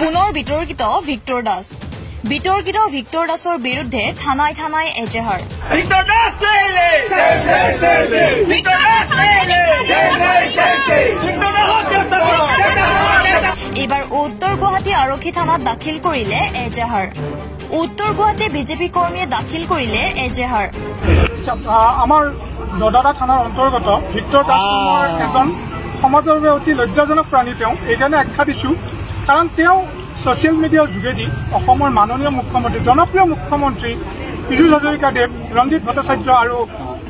পুনৰ বিতৰ্কিত Victor Das Victor দাসৰ বিৰুদ্ধে থানায় থানায় এজেহাৰ এইবাৰ উত্তৰ গুৱাহাটী আৰক্ষী থানাত দাখিল কৰিলে এজেহাৰ উত্তৰ গুৱাহাটী বিজেপি কৰ্মীয়ে দাখিল কৰিলে এজেহাৰ আমাৰ দদাৰা থানাৰ অন্তৰ্গত ভিক্টৰ দাস নামৰ এজন সমাজৰ বাবে অতি লজ্জাজনক প্ৰাণী তেওঁ এইকাৰণে আখ্যা দিছো কাৰণ তেওঁ ছচিয়েল মিডিয়াৰ যোগেদি অসমৰ মাননীয় মুখ্যমন্ত্ৰী জনপ্ৰিয় মুখ্যমন্ত্ৰী পীযুষ হাজৰিকাদেৱ ৰঞ্জিত ভট্টাচাৰ্য আৰু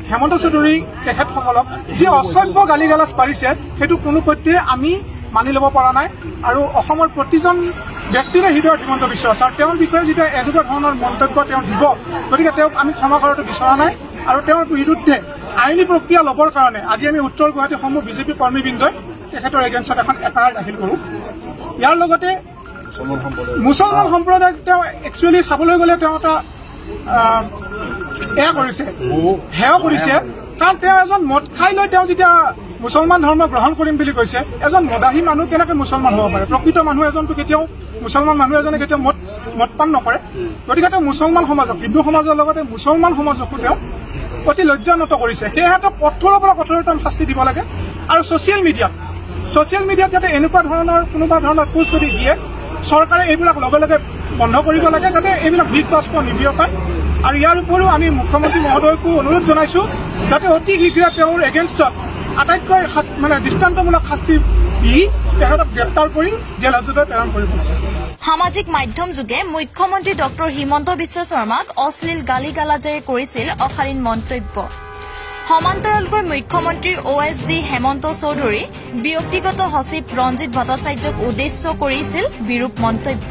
হেমন্ত চৌধুৰী তেখেতসকলক যি অসভ্য গালি গালাজ পাৰিছে সেইটো কোনো পধ্যে আমি মানি ল'ব পৰা নাই আৰু অসমৰ প্ৰতিজন ব্যক্তিৰে হৃদয়ত হিমন্ত বিশ্ব শৰ্মা আৰু তেওঁৰ বিষয়ে যেতিয়া এনেকুৱা ধৰণৰ মন্তব্য তেওঁ দিব গতিকে তেওঁক আমি ক্ষমা কৰাটো বিচৰা নাই আৰু তেওঁৰ বিৰুদ্ধে আইনী প্ৰক্ৰিয়া ল'বৰ কাৰণে আজি আমি উত্তৰ গুৱাহাটীৰ সমূহ বিজেপি কৰ্মীবৃন্দই তেখেতৰ এগেইনষ্টত এখন এফআইআৰ দাখিল কৰোঁ ইয়াৰ লগতে মুছলমান সম্প্ৰদায়ক তেওঁ একচুৱেলি চাবলৈ গ'লে তেওঁ এটা এয়া কৰিছে হেয় কৰিছে কাৰণ তেওঁ এজন মদ খাই লৈ তেওঁ যেতিয়া মুছলমান ধৰ্ম গ্ৰহণ কৰিম বুলি কৈছে এজন মদাহী মানুহ কেনেকৈ মুছলমান হ'ব পাৰে প্ৰকৃত মানুহ এজনটো কেতিয়াও মুছলমান মানুহ এজনে কেতিয়াও মদপান নকৰে গতিকে তেওঁ মুছলমান সমাজক হিন্দু সমাজৰ লগতে মুছলমান সমাজকো তেওঁ অতি লজ্জানত কৰিছে সেয়েহে তেওঁ কঠোৰৰ পৰা কঠোৰতম শাস্তি দিব লাগে আৰু ছচিয়েল মিডিয়াত যাতে এনেকুৱা ধৰণৰ কোনোবা ধৰণৰ পোষ্ট যদি দিয়ে চৰকাৰে এইবিলাক লগে লগে বন্ধ কৰিব লাগে যাতে এইবিলাক ভিক বাষ্প নিবিয়পায় আৰু ইয়াৰ উপৰিও আমি মুখ্যমন্ত্ৰী মহোদয়কো অনুৰোধ জনাইছো যাতে অতি শীঘ্ৰে তেওঁৰ এগেইনষ্টত আটাইতকৈ দৃষ্টান্তমূলক শাস্তি দি তেখেতক গ্ৰেপ্তাৰ কৰি জেল হাজতলৈ প্ৰেৰণ কৰিব লাগে সামাজিক মাধ্যম যোগে মুখ্যমন্ত্ৰী ডক্টৰ হিমন্ত বিশ্ব শৰ্মাক অশ্লীল গালি গালাজেৰে কৰিছিল অশালীন মন্তব্য সমান্তৰালকৈ মুখ্যমন্ত্ৰীৰ OSD হেমন্ত চৌধুৰী ব্যক্তিগত সচিব ৰঞ্জিত ভট্টাচাৰ্যক উদ্দেশ্য কৰিছিল বিৰূপ মন্তব্য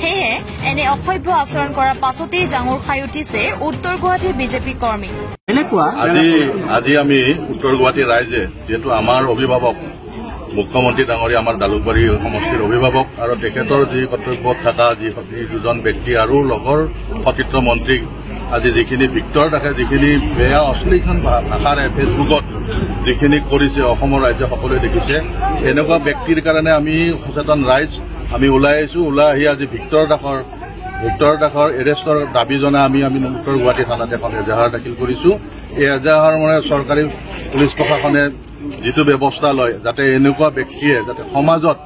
সেয়ে এনে অসভ্য আচৰণ কৰাৰ পাছতেই জাঙুৰ খাই উঠিছে উত্তৰ গুৱাহাটী বিজেপি কৰ্মী আজি আমি উত্তৰ গুৱাহাটী ৰাইজে যিহেতু আমাৰ অভিভাৱক মুখ্যমন্ত্ৰী ডাঙৰীয়া আমাৰ জালুকবাৰী সমষ্টিৰ অভিভাৱক আৰু তেখেতৰ যি কৰ্তব্যত থকা যি দুজন ব্যক্তি আৰু লগৰ সতীৰ্থ মন্ত্ৰীক আজি যিখিনি ভিক্টৰ দাসে যিখিনি বেয়া অশ্লীল ভাষাৰে ফেচবুকত যিখিনি কৰিছে অসমৰ ৰাইজে সকলোৱে দেখিছে এনেকুৱা ব্যক্তিৰ কাৰণে আমি সচেতন ৰাইজ আমি ওলাই আহিছো ওলাই আহি আজি ভিক্টৰ দাসৰ এৰেষ্টৰ দাবী জনাই আমি উত্তৰ গুৱাহাটী থানাত এখন এজাহাৰ দাখিল কৰিছো এই এজাহাৰ মানে চৰকাৰী পুলিচ প্ৰশাসনে যিটো ব্যৱস্থা লয় যাতে এনেকুৱা ব্যক্তিয়ে যাতে সমাজত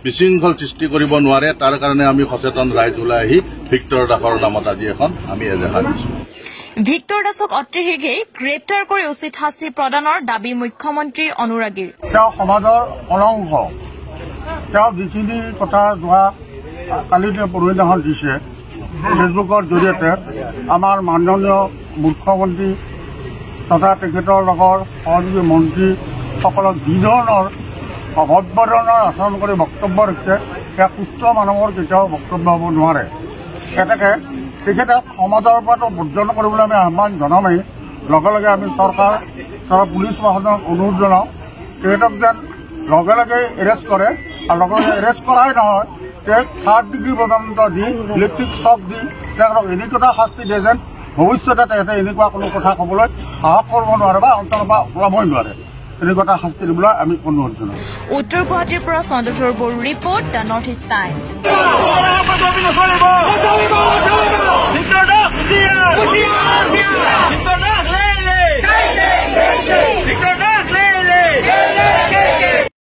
বিশৃংখল সৃষ্টি কৰিব নোৱাৰে তাৰ কাৰণে আমি সচেতন ৰাইজ ওলাই আহি ভিক্টৰ দাসৰ নামত আজি এখন আমি এজাহাৰ দিছো ভিক্টৰ দাসক অতি শীঘ্ৰেই গ্ৰেপ্তাৰ কৰি উচিত শাস্তি প্ৰদানৰ দাবী মুখ্যমন্ত্ৰী অনুৰাগীৰ তেওঁ সমাজৰ কলংক তেওঁ যিখিনি কথা যোৱা কালি পৰহিদিনাখন দিছে ফেচবুকৰ জৰিয়তে আমাৰ মাননীয় মুখ্যমন্ত্ৰী তথা তেখেতৰ লগৰ সহযোগী মন্ত্ৰীসকলক যি ধৰণৰ অভব্য ধৰণৰ আচৰণ কৰি বক্তব্য ৰাখিছে সেয়া সুস্থ মানুহৰ কেতিয়াও বক্তব্য হ'ব নোৱাৰে তেখেতে সমাজৰ পৰাটো বৰ্জন কৰিবলৈ আমি আহ্বান জনামেই লগে লগে আমি চৰকাৰ পুলিচ প্ৰশাসনক অনুৰোধ জনাওঁ তেখেতক যেন লগে লগে এৰেষ্ট কৰে আৰু লগে লগে এৰেষ্ট কৰাই নহয় তেওঁক 3rd ডিগ্ৰী পৰ্যন্ত দি ইলেক্ট্ৰিক শ্বক দি তেখেতক এনেকুৱা শাস্তি দিয়ে যেন ভৱিষ্যতে তেখেতে এনেকুৱা কোনো কথা ক'বলৈ সাহস কৰিব নোৱাৰে বা অন্তৰৰ পৰা ওলাবই নোৱাৰে এনেকুৱা শাস্তি দিবলৈ আমি অনুৰোধ জনাওঁ উত্তৰ গুৱাহাটীৰ পৰা Chandradhar Boro report the North East times